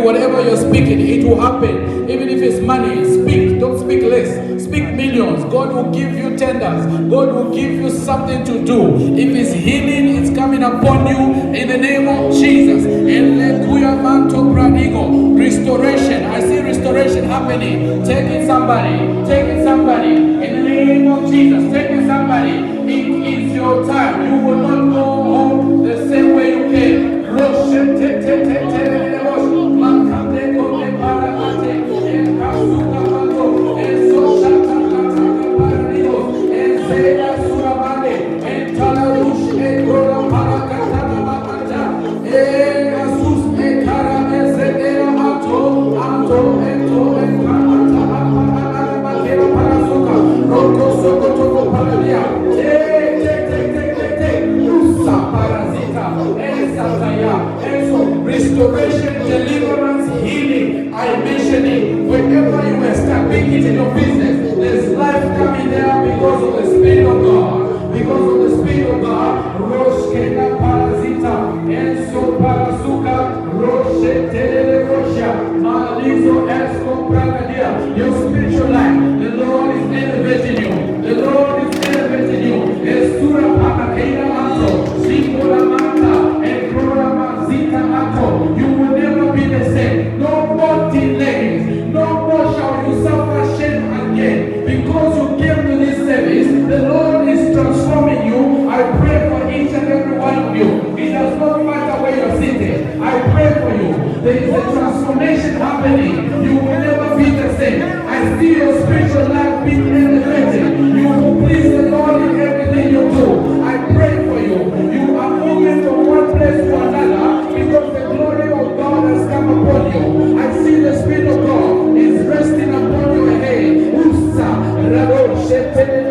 whatever you're speaking, it will happen. Even if it's money, speak. Don't speak less. Speak millions. God will give you tenders. God will give you something to do. If it's healing, it's coming upon you in the name of Jesus. Restoration. I see restoration happening. Taking somebody. In the name of Jesus. Taking somebody. It is your time. You will not go home the same way you came. Restoration, deliverance, healing. I mention it. Whenever you are stepping into your business, there's life coming there because of the Spirit of God. Because of the Spirit of God. Roshkena parasita, enso parasuka, roshe telelevosha, malizo esko pragadia. Your spiritual life, the Lord is elevating you. The Lord is elevating you. Esura pakakeina manto, sikola manta, ekrora mazita ato. You will never be the same. No more delays. No more shall you suffer shame again. Because you came to this service, the Lord is transforming you. I pray for each and every one of you. It does not matter where you're sitting. I pray for you. There is a transformation happening. You will never be the same. I see your spiritual life being elevated. You will please the Lord in everything you do. I pray for you. You are moving from one place to another because the glory of God has come upon you. I see the Spirit of God is resting upon your head. Usa, Rado, Shetene,